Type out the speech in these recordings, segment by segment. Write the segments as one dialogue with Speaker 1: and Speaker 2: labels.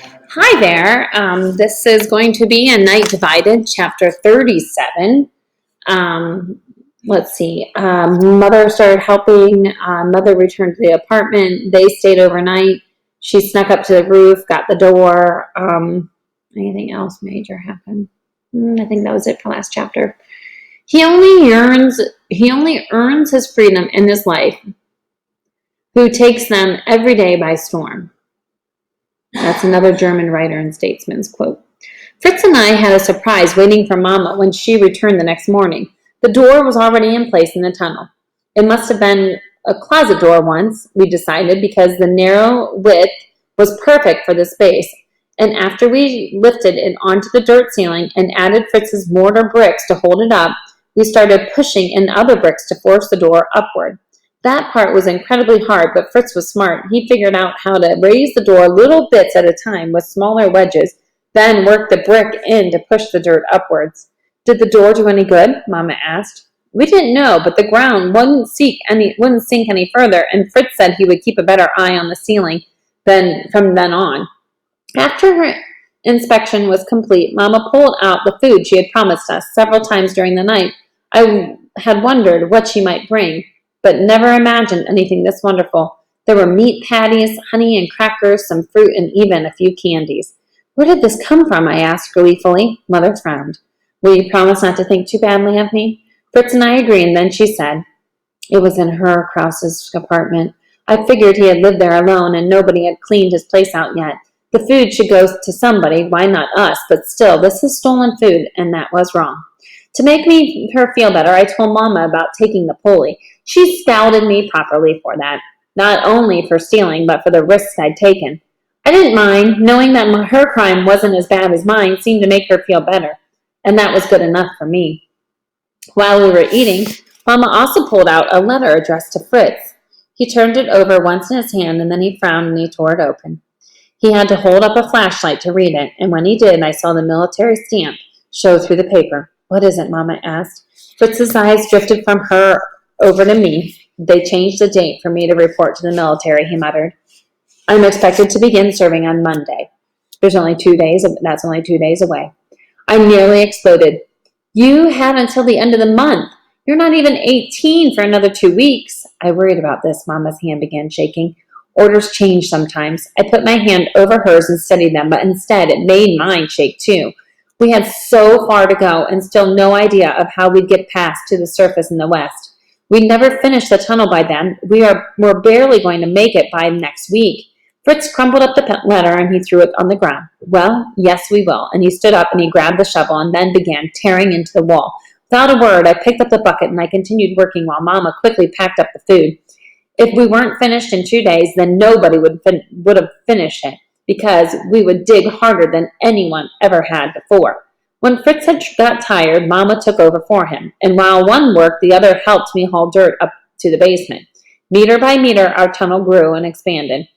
Speaker 1: Hi there. This is going to be A Night Divided, chapter 37. Let's see. Mother started helping. Mother returned to the apartment. They stayed overnight. She snuck up to the roof, got the door. Anything else major happened? I think that was it for last chapter. He only earns his freedom in this life who takes them every day by storm. That's another German writer and statesman's quote. Fritz and I had a surprise waiting for Mama when she returned the next morning. The door was already in place in the tunnel. It must have been a closet door once, we decided, because the narrow width was perfect for the space. And after we lifted it onto the dirt ceiling and added Fritz's mortar bricks to hold it up, we started pushing in other bricks to force the door upward. That part was incredibly hard, but Fritz was smart. He figured out how to raise the door little bits at a time with smaller wedges, then work the brick in to push the dirt upwards. Did the door do any good? Mama asked. We didn't know, but the ground wouldn't sink any further, and Fritz said he would keep a better eye on the ceiling from then on. After her inspection was complete, Mama pulled out the food she had promised us several times during the night. I had wondered what she might bring, but never imagined anything this wonderful. There were meat patties, honey and crackers, some fruit, and even a few candies. Where did this come from? I asked gleefully. Mother frowned. Will you promise not to think too badly of me? Fritz and I agreed, and then she said, it was in Herr Krause's apartment. I figured he had lived there alone, and nobody had cleaned his place out yet. The food should go to somebody, why not us? But still, this is stolen food, and that was wrong. To make her feel better, I told Mama about taking the pulley. She scouted me properly for that, not only for stealing, but for the risks I'd taken. I didn't mind. Knowing that her crime wasn't as bad as mine seemed to make her feel better, and that was good enough for me. While we were eating, Mama also pulled out a letter addressed to Fritz. He turned it over once in his hand, and then he frowned and he tore it open. He had to hold up a flashlight to read it, and when he did, I saw the military stamp show through the paper. What is it? Mama asked. Fritz's eyes drifted from her over to me. They changed the date for me to report to the military, he muttered. I'm expected to begin serving on Monday. That's only 2 days away. I nearly exploded. You have until the end of the month. You're not even 18 for another 2 weeks. I worried about this. Mama's hand began shaking. Orders change sometimes. I put my hand over hers and steadied them, but instead it made mine shake too. We had so far to go and still no idea of how we'd get past to the surface in the west. We'd never finish the tunnel by then. We're barely going to make it by next week. Fritz crumpled up the letter and he threw it on the ground. Well, yes, we will. And he stood up and he grabbed the shovel and then began tearing into the wall. Without a word, I picked up the bucket and I continued working while Mama quickly packed up the food. If we weren't finished in 2 days, then nobody would have finished it, because we would dig harder than anyone ever had before. When Fritz had got tired, Mama took over for him, and while one worked, the other helped me haul dirt up to the basement. Meter by meter, our tunnel grew and expanded.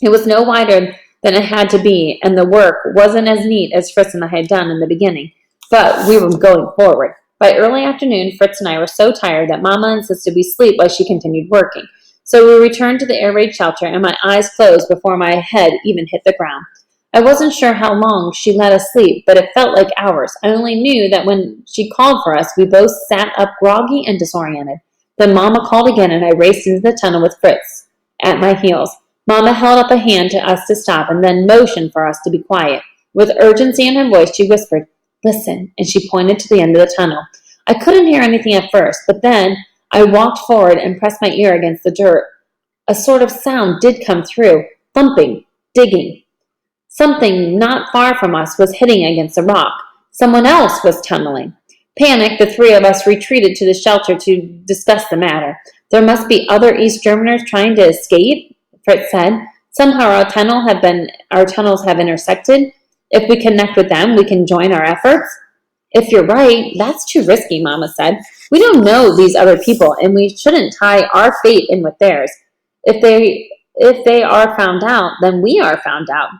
Speaker 1: It was no wider than it had to be, and the work wasn't as neat as Fritz and I had done in the beginning, but we were going forward. By early afternoon, Fritz and I were so tired that Mama insisted we sleep while she continued working. So we returned to the air raid shelter, and my eyes closed before my head even hit the ground. I wasn't sure how long she let us sleep, but it felt like hours. I only knew that when she called for us, we both sat up groggy and disoriented. Then Mama called again, and I raced into the tunnel with Fritz at my heels. Mama held up a hand to us to stop and then motioned for us to be quiet. With urgency in her voice, she whispered, Listen, and she pointed to the end of the tunnel. I couldn't hear anything at first, but then I walked forward and pressed my ear against the dirt. A sort of sound did come through, thumping, digging. Something not far from us was hitting against a rock. Someone else was tunneling. Panicked, the three of us retreated to the shelter to discuss the matter. There must be other East Germaners trying to escape, Fritz said. Somehow our tunnels have intersected. If we connect with them, we can join our efforts. If you're right, that's too risky, Mama said. We don't know these other people, and we shouldn't tie our fate in with theirs. If they are found out, then we are found out.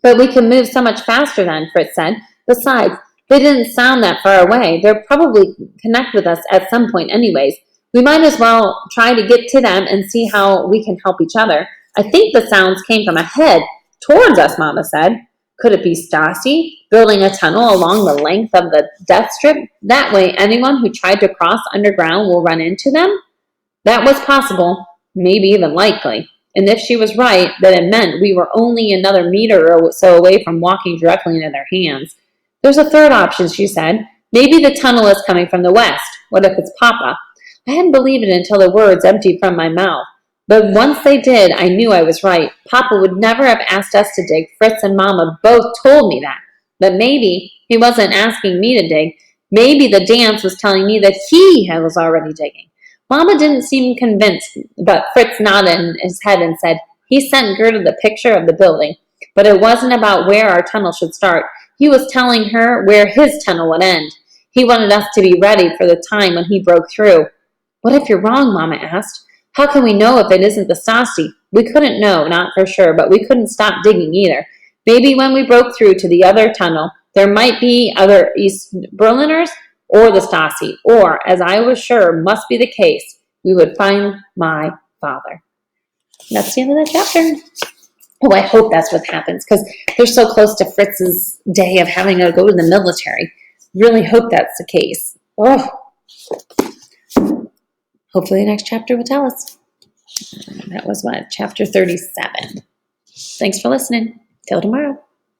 Speaker 1: But we can move so much faster then, Fritz said. Besides, they didn't sound that far away. They'll probably connect with us at some point anyways. We might as well try to get to them and see how we can help each other. I think the sounds came from ahead. Towards us, Mama said. Could it be Stassi building a tunnel along the length of the death strip? That way anyone who tried to cross underground will run into them? That was possible, maybe even likely. And if she was right, then it meant we were only another meter or so away from walking directly into their hands. There's a third option, she said. Maybe the tunnel is coming from the west. What if it's Papa? I hadn't believed it until the words emptied from my mouth. But once they did, I knew I was right. Papa would never have asked us to dig. Fritz and Mama both told me that. But maybe he wasn't asking me to dig. Maybe the dance was telling me that he was already digging. Mama didn't seem convinced, but Fritz nodded his head and said he sent Gerda the picture of the building. But it wasn't about where our tunnel should start. He was telling her where his tunnel would end. He wanted us to be ready for the time when he broke through. What if you're wrong? Mama asked. How can we know if it isn't the Stassi? We couldn't know, not for sure, but we couldn't stop digging either. Maybe when we broke through to the other tunnel, there might be other East Berliners or the Stasi, or, as I was sure must be the case, we would find my father. That's the end of the chapter. Oh, I hope that's what happens, because they're so close to Fritz's day of having to go to the military. Really hope that's the case. Oh, hopefully the next chapter will tell us. That was what? Chapter 37. Thanks for listening. Till tomorrow.